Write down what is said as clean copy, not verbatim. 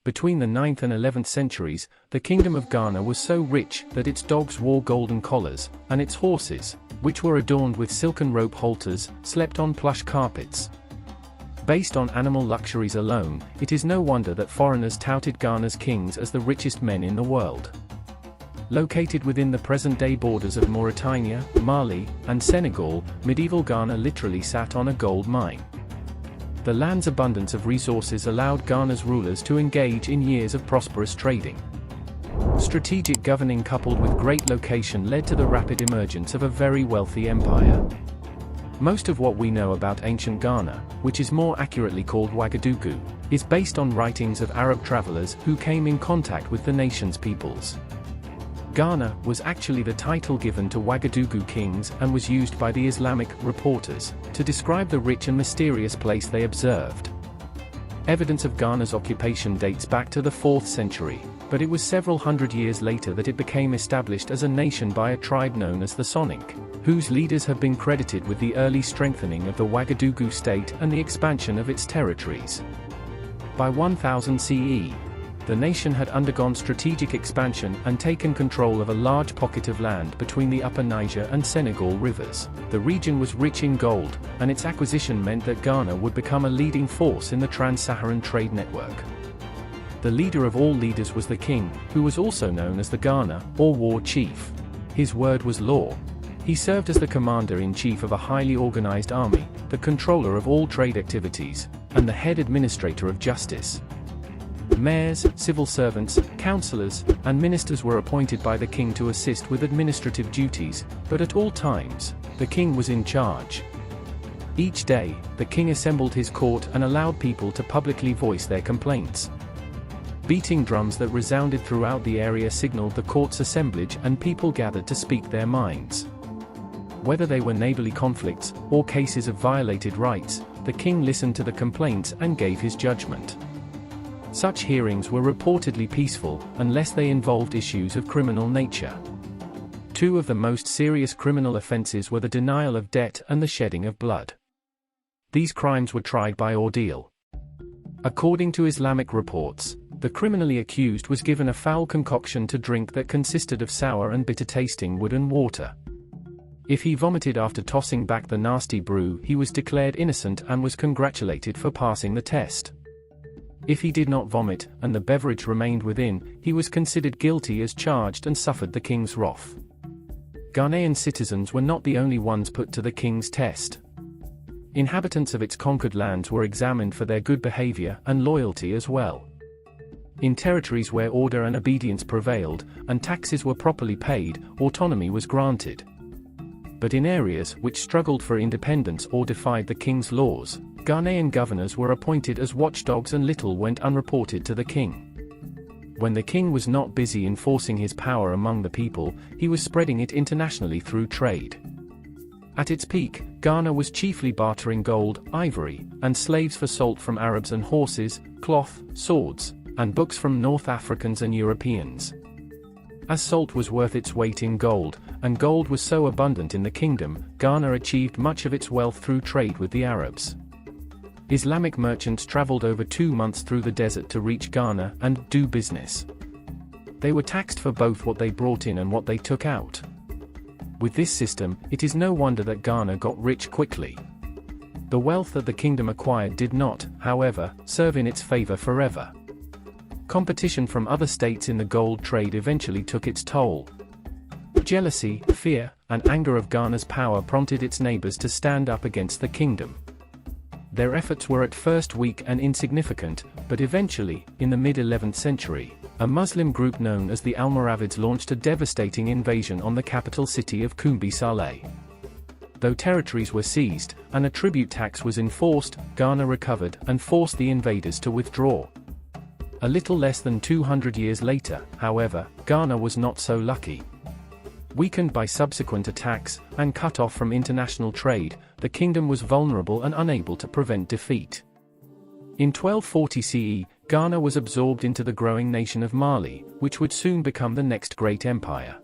Between the 9th and 11th centuries, the kingdom of Ghana was so rich that its dogs wore golden collars, and its horses, which were adorned with silken rope halters, slept on plush carpets. Based on animal luxuries alone, it is no wonder that foreigners touted Ghana's kings as the richest men in the world. Located within the present-day borders of Mauritania, Mali, and Senegal, medieval Ghana literally sat on a gold mine. The land's abundance of resources allowed Ghana's rulers to engage in years of prosperous trading. Strategic governing coupled with great location led to the rapid emergence of a very wealthy empire. Most of what we know about ancient Ghana, which is more accurately called Ouagadougou, is based on writings of Arab travelers who came in contact with the nation's peoples. Ghana was actually the title given to Ouagadougou kings and was used by the Islamic reporters to describe the rich and mysterious place they observed. Evidence of Ghana's occupation dates back to the 4th century, but it was several hundred years later that it became established as a nation by a tribe known as the Soninke, whose leaders have been credited with the early strengthening of the Ouagadougou state and the expansion of its territories. By 1000 CE, the nation had undergone strategic expansion and taken control of a large pocket of land between the Upper Niger and Senegal rivers. The region was rich in gold, and its acquisition meant that Ghana would become a leading force in the trans-Saharan trade network. The leader of all leaders was the king, who was also known as the Ghana, or war chief. His word was law. He served as the commander-in-chief of a highly organized army, the controller of all trade activities, and the head administrator of justice. Mayors, civil servants, councillors, and ministers were appointed by the king to assist with administrative duties, but at all times, the king was in charge. Each day, the king assembled his court and allowed people to publicly voice their complaints. Beating drums that resounded throughout the area signaled the court's assemblage, and people gathered to speak their minds. Whether they were neighborly conflicts or cases of violated rights, the king listened to the complaints and gave his judgment. Such hearings were reportedly peaceful, unless they involved issues of criminal nature. Two of the most serious criminal offenses were the denial of debt and the shedding of blood. These crimes were tried by ordeal. According to Islamic reports, the criminally accused was given a foul concoction to drink that consisted of sour and bitter-tasting wood and water. If he vomited after tossing back the nasty brew, he was declared innocent and was congratulated for passing the test. If he did not vomit, and the beverage remained within, he was considered guilty as charged and suffered the king's wrath. Ghanaian citizens were not the only ones put to the king's test. Inhabitants of its conquered lands were examined for their good behavior and loyalty as well. In territories where order and obedience prevailed, and taxes were properly paid, autonomy was granted. But in areas which struggled for independence or defied the king's laws, Ghanaian governors were appointed as watchdogs and little went unreported to the king. When the king was not busy enforcing his power among the people, he was spreading it internationally through trade. At its peak, Ghana was chiefly bartering gold, ivory, and slaves for salt from Arabs and horses, cloth, swords, and books from North Africans and Europeans. As salt was worth its weight in gold, and gold was so abundant in the kingdom, Ghana achieved much of its wealth through trade with the Arabs. Islamic merchants traveled over 2 months through the desert to reach Ghana and do business. They were taxed for both what they brought in and what they took out. With this system, it is no wonder that Ghana got rich quickly. The wealth that the kingdom acquired did not, however, serve in its favor forever. Competition from other states in the gold trade eventually took its toll. Jealousy, fear, and anger of Ghana's power prompted its neighbors to stand up against the kingdom. Their efforts were at first weak and insignificant, but eventually, in the mid-11th century, a Muslim group known as the Almoravids launched a devastating invasion on the capital city of Kumbi Saleh. Though territories were seized, and a tribute tax was enforced, Ghana recovered and forced the invaders to withdraw. A little less than 200 years later, however, Ghana was not so lucky. Weakened by subsequent attacks, and cut off from international trade, the kingdom was vulnerable and unable to prevent defeat. In 1240 CE, Ghana was absorbed into the growing nation of Mali, which would soon become the next great empire.